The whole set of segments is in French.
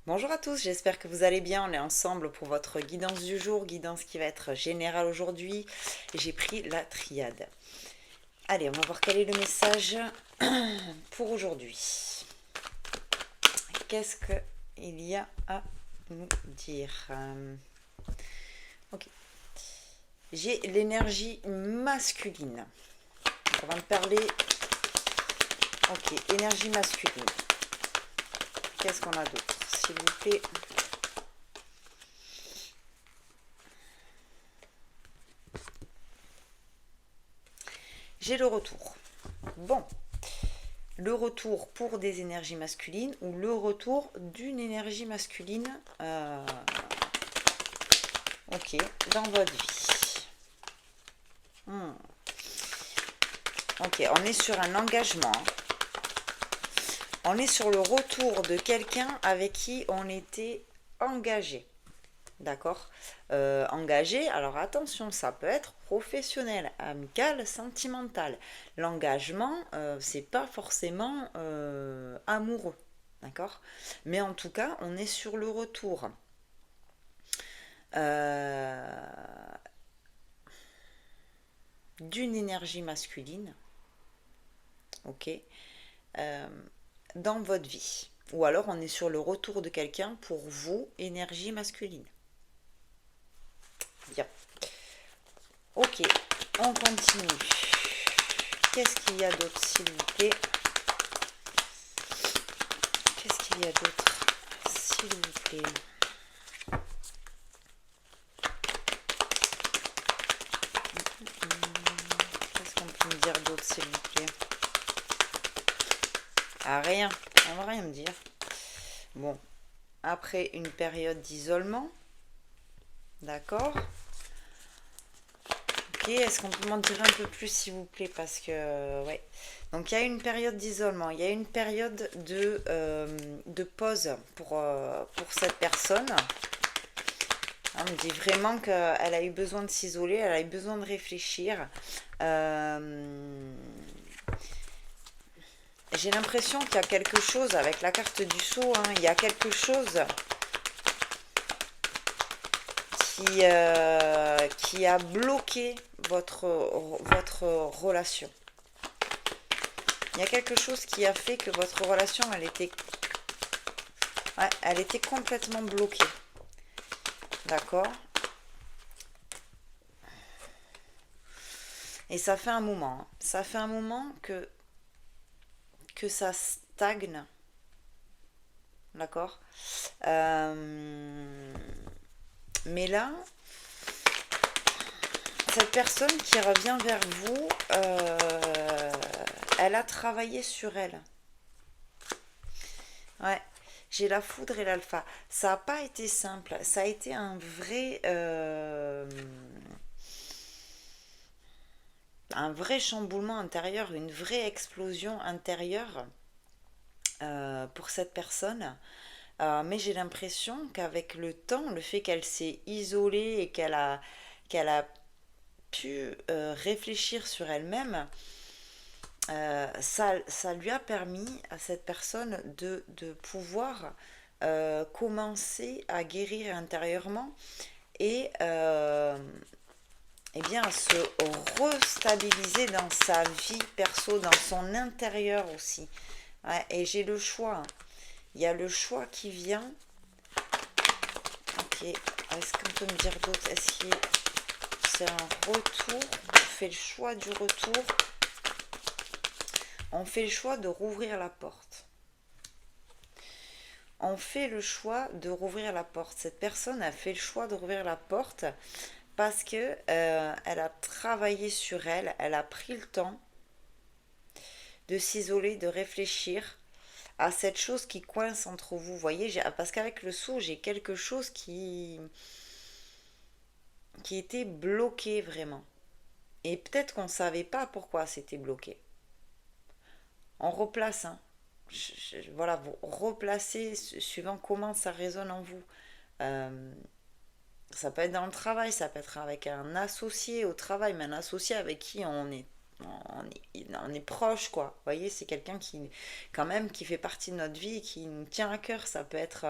Bonjour à tous, j'espère que vous allez bien. On est ensemble pour votre guidance du jour, guidance qui va être générale aujourd'hui. J'ai pris la triade. Allez, on va voir quel est le message pour aujourd'hui. Qu'est-ce qu'il y a à nous dire? Ok. J'ai l'énergie masculine. On va me parler. Ok, énergie masculine. Qu'est-ce qu'on a d'autre, s'il vous plaît? J'ai le retour. Bon, le retour pour des énergies masculines ou le retour d'une énergie masculine, ok, dans votre vie. Ok, on est sur un engagement. On est sur le retour de quelqu'un avec qui on était engagé. D'accord. Engagé, alors attention, ça peut être professionnel, amical, sentimental. L'engagement, c'est pas forcément amoureux. D'accord. Mais en tout cas, on est sur le retour. D'une énergie masculine, ok, euh, dans votre vie. Ou alors on est sur le retour de quelqu'un pour vous, énergie masculine. Bien. Ok, on continue. Qu'est-ce qu'il y a d'autre, s'il vous plaît? Qu'est-ce qu'il y a d'autre, s'il vous plaît? Qu'est-ce qu'on peut me dire d'autre, s'il vous plaît? Ah, rien. On va rien me dire. Bon, après une période d'isolement, d'accord. Ok, est-ce qu'on peut m'en dire un peu plus, s'il vous plaît? Parce que, ouais. Donc, il y a une période d'isolement, il y a une période de pause pour cette personne. On me dit vraiment qu'elle a eu besoin de s'isoler, elle a eu besoin de réfléchir. J'ai l'impression qu'il y a quelque chose avec la carte du sceau, hein, il y a quelque chose qui a bloqué votre relation. Il y a quelque chose qui a fait que votre relation, elle était complètement bloquée. D'accord. Et ça fait un moment. Hein. Ça fait un moment que ça stagne. D'accord. Mais là, cette personne qui revient vers vous, elle a travaillé sur elle. Ouais. J'ai la foudre et l'alpha. Ça n'a pas été simple. Ça a été un vrai chamboulement intérieur, une vraie explosion intérieure pour cette personne. Mais j'ai l'impression qu'avec le temps, le fait qu'elle s'est isolée et qu'elle a pu réfléchir sur elle-même, ça lui a permis à cette personne de pouvoir commencer à guérir intérieurement et eh bien, à se restabiliser dans sa vie perso, dans son intérieur aussi. Ouais, et j'ai le choix. Hein. Il y a le choix qui vient. Ok. Est-ce qu'on peut me dire d'autre? Est-ce que c'est un retour? On fait le choix du retour. On fait le choix de rouvrir la porte. On fait le choix de rouvrir la porte. Cette personne a fait le choix de rouvrir la porte parce que elle a travaillé sur elle, elle a pris le temps de s'isoler, de réfléchir à cette chose qui coince entre vous. Vous voyez, parce qu'avec le sceau, j'ai quelque chose qui était bloqué vraiment. Et peut-être qu'on ne savait pas pourquoi c'était bloqué. On replace, hein. Voilà, vous replacez suivant comment ça résonne en vous. Euh, Ça peut être dans le travail, ça peut être avec un associé au travail, mais un associé avec qui on est proche, quoi. Vous voyez, c'est quelqu'un qui, quand même, qui fait partie de notre vie, qui nous tient à cœur. Ça peut être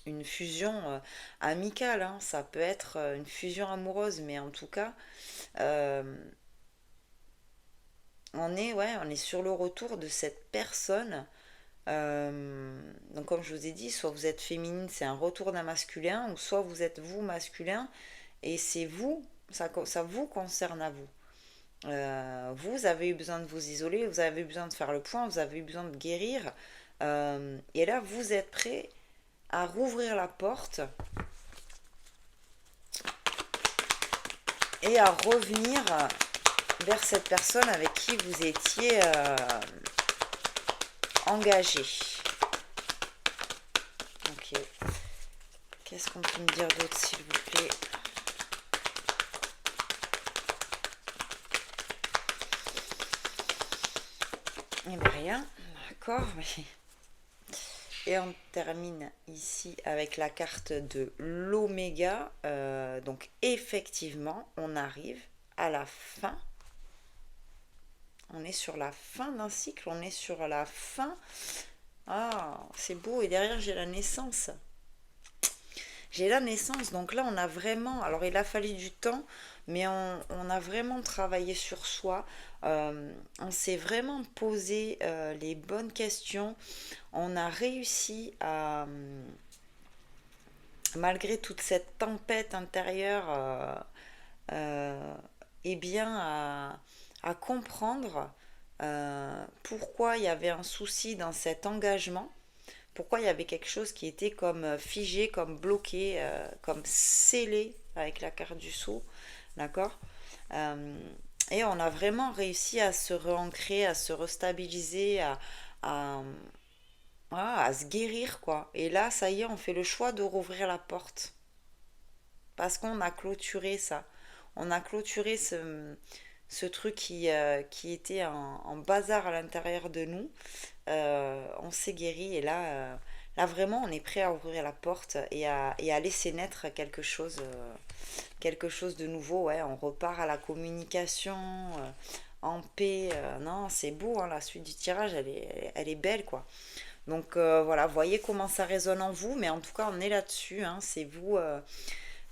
une fusion amicale, hein. Ça peut être une fusion amoureuse, mais en tout cas, euh, on est sur le retour de cette personne. Donc comme je vous ai dit, soit vous êtes féminine, c'est un retour d'un masculin, ou soit vous êtes vous masculin, et c'est vous, ça vous concerne à vous. Vous avez eu besoin de vous isoler, vous avez eu besoin de faire le point, vous avez eu besoin de guérir. Et là, vous êtes prêt à rouvrir la porte et à revenir vers cette personne avec qui vous étiez engagé. Ok. Qu'est-ce qu'on peut me dire d'autre, s'il vous plaît? Eh bien, rien. D'accord. Et on termine ici avec la carte de l'oméga. Donc effectivement, on arrive à la fin. On est sur la fin d'un cycle, on est sur la fin. Ah, c'est beau. Et derrière, j'ai la naissance. J'ai la naissance. Donc là, on a vraiment... Alors, il a fallu du temps, mais on a vraiment travaillé sur soi. On s'est vraiment posé les bonnes questions. On a réussi à, malgré toute cette tempête intérieure, eh bien à comprendre pourquoi il y avait un souci dans cet engagement, pourquoi il y avait quelque chose qui était comme figé, comme bloqué, comme scellé avec la carte du sceau, d'accord. Et on a vraiment réussi à se réancrer, à se restabiliser, à, à se guérir, quoi. Et là, ça y est, on fait le choix de rouvrir la porte. Parce qu'on a clôturé ça. On a clôturé ce truc qui était en bazar à l'intérieur de nous. On s'est guéri et là vraiment on est prêt à ouvrir la porte et à laisser naître quelque chose de nouveau. Ouais, on repart à la communication en paix. Non, c'est beau, hein, la suite du tirage, elle est belle, quoi. Donc voilà, voyez comment ça résonne en vous, mais en tout cas on est là-dessus, hein, c'est vous,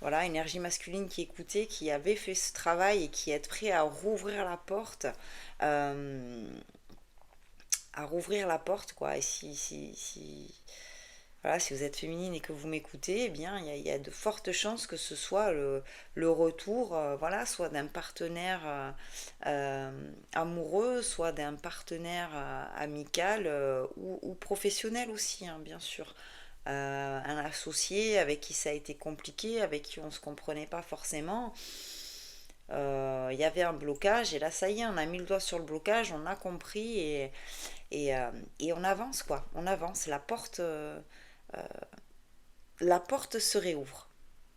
voilà, énergie masculine qui écoutez, qui avez fait ce travail et qui êtes prêt rouvrir la porte, euh, à rouvrir la porte, quoi. Et voilà, si vous êtes féminine et que vous m'écoutez, eh bien, il y a de fortes chances que ce soit le retour, voilà, soit d'un partenaire amoureux, soit d'un partenaire amical ou professionnel aussi, hein, bien sûr. Un associé avec qui ça a été compliqué, avec qui on ne se comprenait pas forcément. Il y avait un blocage et là ça y est, on a mis le doigt sur le blocage, on a compris et on avance, quoi, on avance, la porte se réouvre,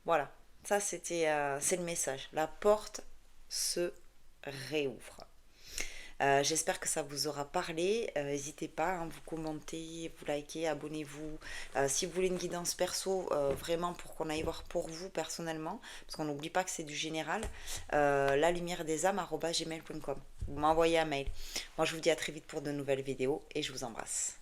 voilà, ça c'est le message, la porte se réouvre. J'espère que ça vous aura parlé. N'hésitez pas, hein, vous commentez, vous likez, abonnez-vous. Si vous voulez une guidance perso, vraiment pour qu'on aille voir pour vous personnellement, parce qu'on n'oublie pas que c'est du général, la lumière des âmes@gmail.com. Vous m'envoyez un mail. Moi, je vous dis à très vite pour de nouvelles vidéos et je vous embrasse.